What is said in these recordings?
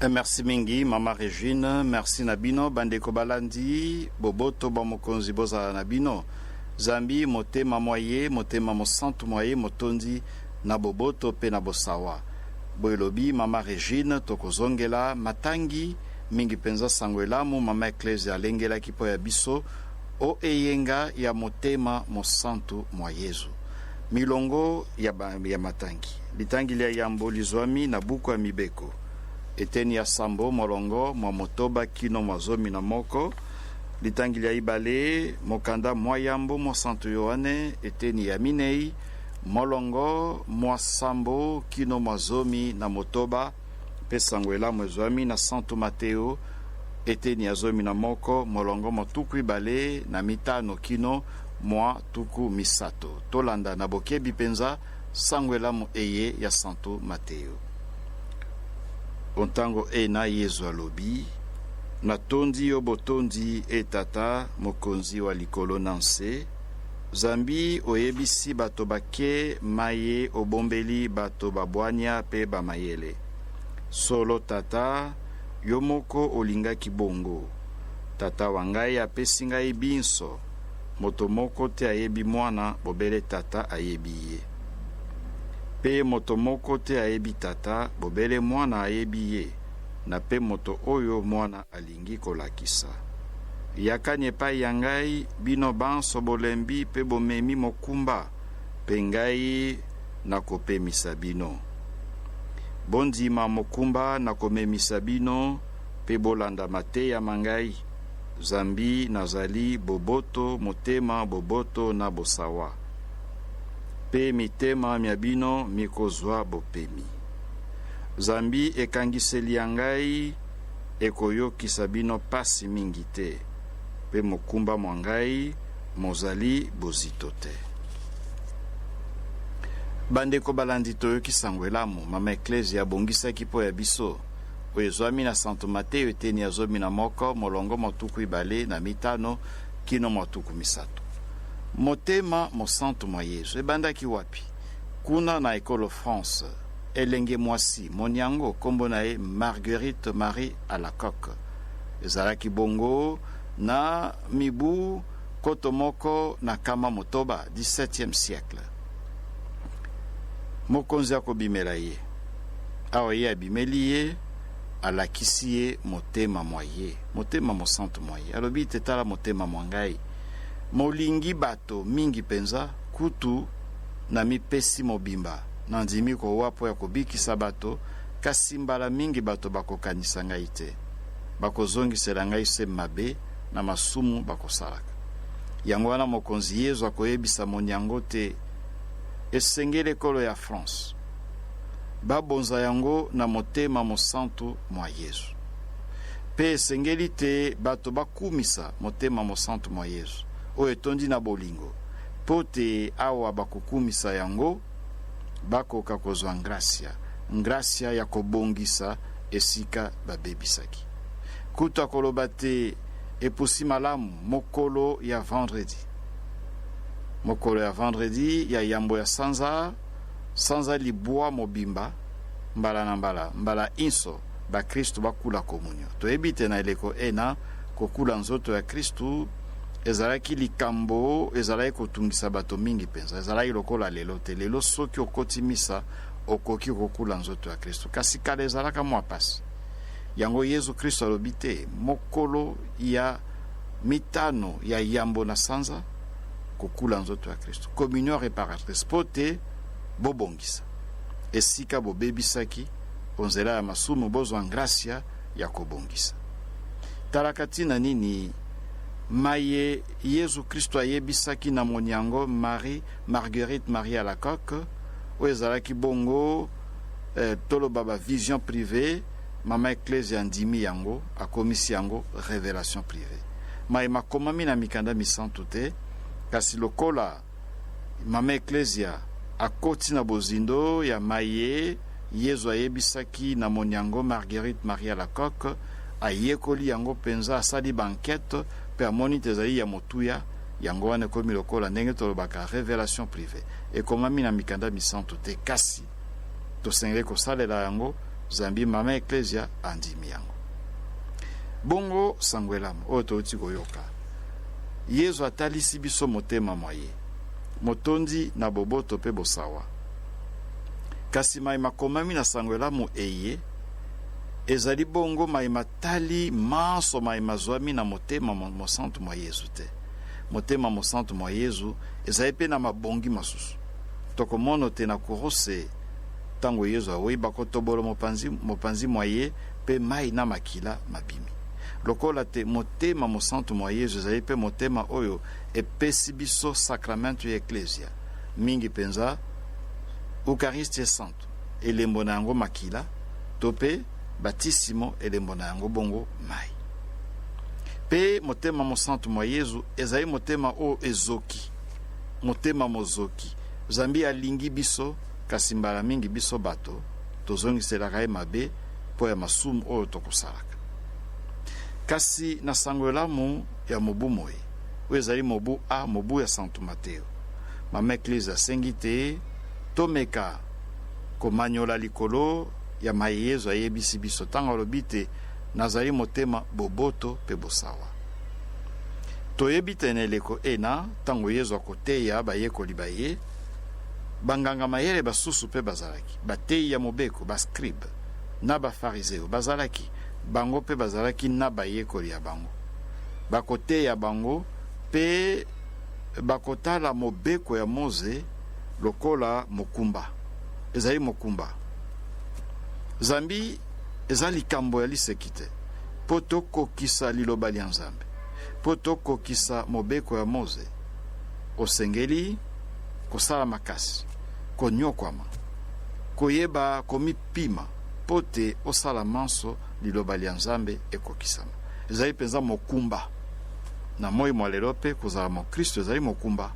Merci mingi Mama Regine, merci Nabino bandeko balandi boboto ba mokonzi boza Nabino zambi motema moye motema mosantu moye motondi na boboto pe na bosawa boelobi Mama Regine tokozongela matangi mingi penza sangwelamu Mama Ecclesia lengela kipo ya biso o eyenga ya motema mosantu mwa Yesu milongo ya matangi litangi lia yambo lizwami na buku ya mibeko eteni ya sambo molongo mwa motoba kino mwa zomi na moko litangi lia ibale mokanda mwa yambo mwa santo Yohane eteni ya minei molongo mwa sambo kino mwa zomi na motoba pesangwela mwezwami na santo Mateo eteni ya zomi na moko molongo mwa tuku ibale na mitano kino mwa tuku misato tolanda na bokebi penza sangwela mu eye ya santo Mateo ontango ena Yesu alobi na tondi yo botondi etata mokonzi wa likolo nanse zambi oyebisi bato bake maye obombeli bato babwanya pe bamayele solo tata yo moko olingaki bongo tata wangai apesi ngai binso moto moko te ayebi mwana bobele tata ayebi ye pe moto moko te ayebi tata bobele mwana ayebi ye na pe moto oyo mwana alingi kolakisa yakanye pa yangai bino banso bolembi pe bomemi mokumba pe ngai nakopemisa bino bondima mokumba nakomemisa bino pe bolanda mateya mangai zambi nazali boboto motema boboto na bosawa pe mitema mia bino mikozwa bopemi zambi ekangiseli yangai ekoyokisa bino pasi mingi te pe mokumba mwangai mozali bozito te bandeko balandi toyokisa ngwelamu Mama Ecclesia abongisaki po ya biso oyezwami na santo Mateo eteni ya zomi na moko molongo motuku ibale na mitano kino motuku misato motema mosantu mwa Yesu ebandaki wapi kuna na ekolo France elenge mwasi monyango kombo na ye Marguerite Marie Alacoque ezalaki bongo na mibu koto moko na kama motoba 17e siècle mokonzi akobimela ye awa ye abimeli ye alakisi ye motema mwa ye motema mosantu mwa ye alobi tetala motema mwa ngai molingi bato mingi penza kutu na mipesi mobimba na ndimi kowa po ya kobikisa bato kasi mbala mingi bato bakokanisa ngai te bakozongisela ngai se mabe na masumu bakosalaka yango wana mokonzi Yesu akoyebisa monyango te esengeli ekolo ya France babonza yango na motema mosantu mwa Yesu pe esengeli te bato bakumisa motema mosantu mwa Yesu oyo etondi na bolingo po te awa bakokumisa yango bakoka kozwa ngracia ya kobongisa esika babebisaki kutu akoloba te epusi malamu mokolo ya vendredi ya yambo ya sanza libwa mobimba mbala na mbala inso bakristu bakula komunyo toyebi te na eleko ena kokula nzoto ya Kristu ezalaki likambo ezalaki kotungisa bato mingi penza ezalaki lokola lelo te lelo soki okotimisa okoki kokula nzoto ya Kristu kasi kala ezalaka mwa pasi yango Yesu Kristu alobi te mokolo ya mitano ya yambo na sanza kokula nzoto ya Kristu communion réparatrice po te bobongisa esika bobebisaki onzela ya masumu bozwa gracia ya kobongisa talakati na nini maye Yesu Kristo ayebisaki na monyango Marguerite Marie Alacoque oyo ezalaki bongo toloba ba vision privée Mama Ecclesia ndimi yango akomisi yango révélation privée maye makomami na mikanda misantu te kasi lokola Mama Ecclesia akoti na bozindo ya maye Yesu ayebisaki na monyango Marguerite Marie Alacoque ayekoli yango penza asali banquete pe amoni tezali ya motuya yango wana komi lokola ndenge tolobaka révélation privée ekomami na mikanda misantu te kasi tosengeli kosalela yango zambi mama eklesia andimi yango. Bongo sangwelamu oyo touti koyoka, Yesu atalisi biso motema mwaye, motondi na boboto pe bosawa. Kasi maima komami na sangwelamu eye, ezali bongo maima tali manso maima zwami na motema mosantu mwa Yesu te. Motema mosantu mwa Yesu ezali pe na mabongi masusu. Tokomono te na kurose tango Yesu awei bakotobolo mopanzi mwaye pe mai na makila mabimi. Lokola te motema mosantu mwa Yesu ezali pe motema oyo epesi biso sakramento ya eklesia. Mingi penza Eucharistie Santo elembo na yango makila, tope batisimo elembo na yango bongo mai. Pe motema mosantu mwa Yesu ezali motema o ezoki, motema mozoki. Zambi alingi biso, kasi mbala mingi biso bato tozongiselaka ye mabe po ya masumu oyo tokosalaka. Kasi na sangwelamu ya mobu moye, oyo ezali mobu a mobu ya Santo Mateo, mama eklise asengi te tomeka komanyola likolo ya mai Yesu ayebisi biso tango alobi te nazali motema boboto pe bosawa. Toyebi te na eleko ena tango Yesu akoteya bayekoli baye, banganga mayele basusu pe bazalaki, bateyi ya mobeko bascribe na bafarizeo bazalaki, bango pe bazalaki na bayekoli ya bango. Bakoteya bango pe bakotala mobeko ya Moze lokola mokumba. Ezali mokumba. Zambi ezali kambo ya lisekite. Poto kokisa liloba lya Nzambe. Poto kokisa mobeko ya Moze. Osengeli kosala makasi, konyokwama, koyeba komipima, pote osala manso liloba lya Nzambe ekokisama. Ezali penza mokumba. Na moi mwalelo pe kozala mo Kristo ezali mokumba.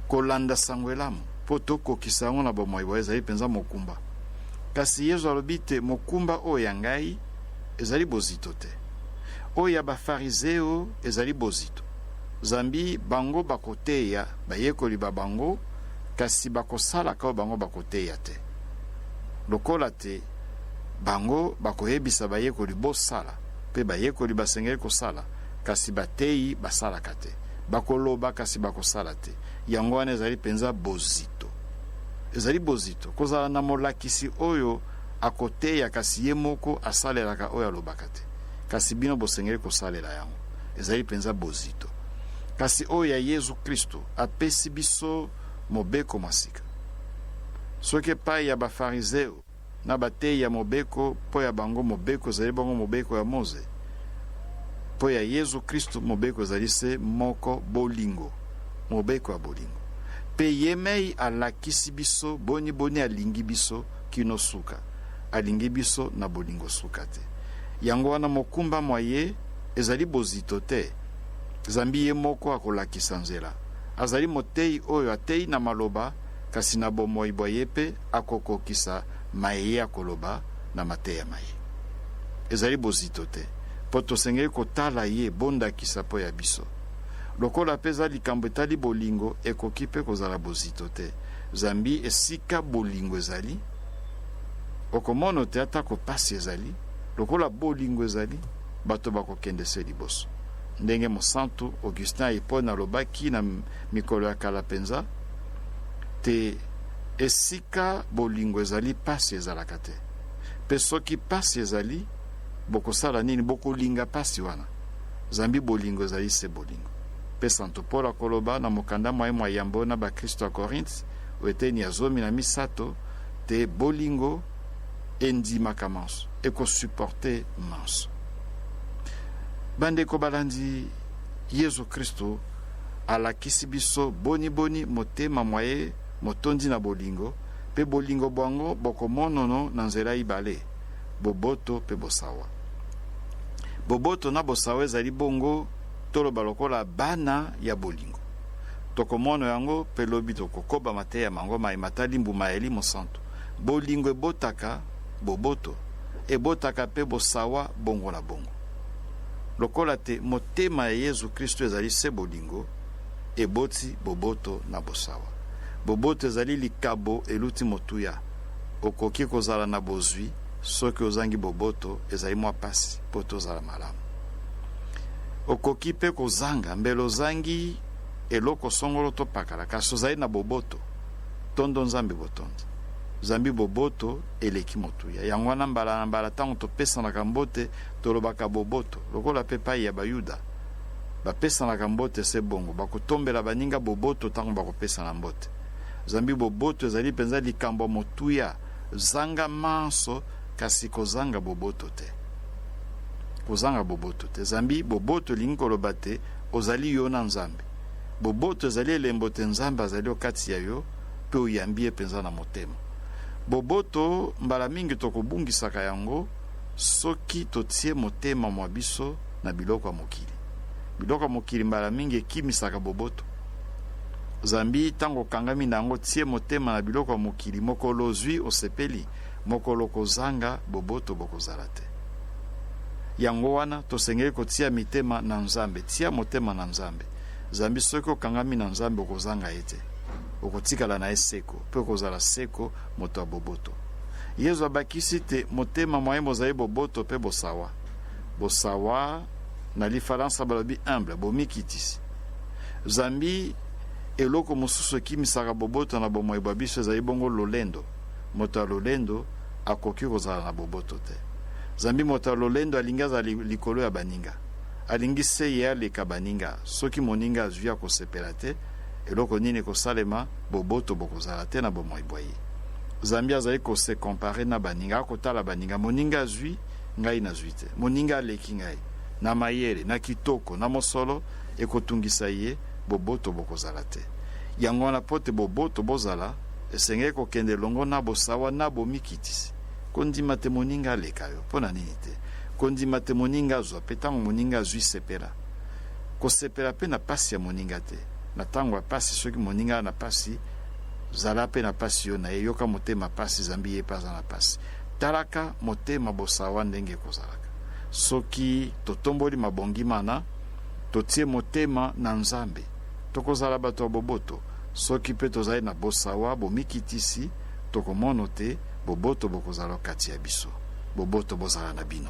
Kolanda sangwelamu poto kokisa yango na bomoi boye ezali penza mokumba. Kasi Yesu alobi te mokumba oyo ya ngai ezali bozito te. Oyo ya bafarizeo ezali bozito. Zambi bango bakoteya bayekoli babango, kasi bakosala kao bango bakoteya te. Lokola te bango bakoyebisa bayekoli bosala pe bayekoli basengeli kosala, kasi bateyi basalaka te. Bakoloba kasi bakosala te. Yango wana ezali penza bozito. Ezali bozito. Kozala na molakisi oyo akoteya kasi ye moko asalelaka oyo alobaka te. Kasi bino bosengeli kosalela yango. Ezali penza bozito. Kasi oyo ya Yesu Kristo apesi biso mobeko masika. Soki epai ya bafarizeo na bateyi ya mobeko po ya bango mobeko ezali bango mobeko ya Moze. Po ya Yesu Kristo mobeko ezali se moko bolingo. Mobeko ya bolingo. Pe yemei alakisi biso boni alingi biso kino suka. Alingi biso na bolingo suka te. Yango wana mokumba mwaye ezali bozito te. Zambi ye moko akolakisa nzela. Azali moteyi oyo ateyi na maloba, kasi na bomoi boye pe akokokisa maye akoloba na mateya maye. Ezali bozito te. Po tosengeli kotala ye bondakisa po ya biso. Lokola peza likambo etali bolingo ekoki pe kozala bozito te. Zambi esika bolingo ezali, okomono te atako pasi ezali, lokola bolingo ezali, bato bakokende se liboso. Ndenge mosantu Augustin Hipona alobaki na mikolo ya kala penza, te esika bolingo ezali pasi ezalaka te. Pe soki pasi ezali, bokosala nini bokolinga pasi wana. Zambi bolingo ezali se bolingo. Pe Santo Paul akoloba na mokanda mwa yambo na ba Kristo a Korinthe, oeteni ya zomi na misato, te bolingo endimaka manso, eko supporte manso. Bandeko balandi, Yesu Kristo alakisi biso boni motema mwaye motondi na bolingo, pe bolingo bwango bokomonono na nzela ibale, boboto pe bosawa. Boboto na bosawa ezali bongo toloba lokola bana ya bolingo. Tokomono yango pe lobi tokokoba mateya mango matali mbuma eli mosanto. Bolingo ebotaka boboto, ebotaka pe bosawa bongo na bongo. Lokola te motema ya Yesu Kristo ezali se bolingo, eboti boboto na bosawa. Boboto ezali likabo eluti motuya, okoki kozala na bozwi soki ozangi boboto ezali mwa pasi mpo tozala malamu. Okoki mpe kozanga mbele ozangi eloko songolo topakala kasi ozali na boboto tondo nzambe botondi. Zambi boboto eleki motuya. Yango wana mbala na mbala ntango topesanaka mbote tolobaka boboto lokola mpe pai ya bayuda bapesanaka mbote se bongo bakotombela baninga boboto ntango bakopesana mbote. Zambi boboto ezali mpenza likambo motuya, zanga manso kasi kozanga boboto te. Kozanga boboto te. Zambi boboto lingi koloba te ozali yo na nzambe. Boboto ezali elembo te nzambe azali okati ya yo mpe oyambi ye mpenza na motema. Boboto mbala mingi tokobungisaka yango soki totie motema mwa biso na biloko ya mokili. Biloko ya mokili mbala mingi ekimisaka boboto. Zambi tango kangami na yango tie motema na biloko ya mokili, mokolo ozwi osepeli, mokolo kozanga boboto bokozala te. Yango wana tosengeli kotia mitema na nzambe, tia motema na nzambe. Zambi soki okangami na nzambe okozanga ete okotikala na eseko pe kozala seko moto ya boboto. Yesu abakisi te motema mwaye bozali boboto pe bosawa. Bosawa na lifalansa balobi humble bomikitisi. Zambi eloko mosusu ekimisaka boboto na bomoi bwa biso ezali bongo lolendo. Moto ya lolendo akoki kozala na boboto te. Zambi moto ya lolendo alingi azala likolo ya baninga, alingi se ye aleka baninga. Soki moninga azwi akosepela te, eloko nini kosalema boboto bokozala te na bomoi bwa ye. Zambi azali kose kompare na baninga, akotala baninga moninga azwi ngai nazwi te, moninga aleki ngai na mayele na kitoko na mosolo ekotungisa ye, boboto bokozala te. Yango wana pote boboto bozala esengeli kokende longo na bosawa na bomikitisi. Kondima te moninga aleka yo mpona nini te. Kondima te moninga azwa pe ntango moninga azwi sepela. Kosepela pe na pasi ya moninga te. Na ntango ya pasi soki moninga na pasi zala pe na pasi yo na ye, yoka motema pasi Zambi ye paza na pasi. Talaka motema bosawa ndenge kozalaka. Soki totomboli mabongimana totie motema na nzambe tokozala bato ya boboto. Soki pe tozali na bosawa bomikitisi tokomono te boboto bokozala kati ya biso. Boboto bozala na bino.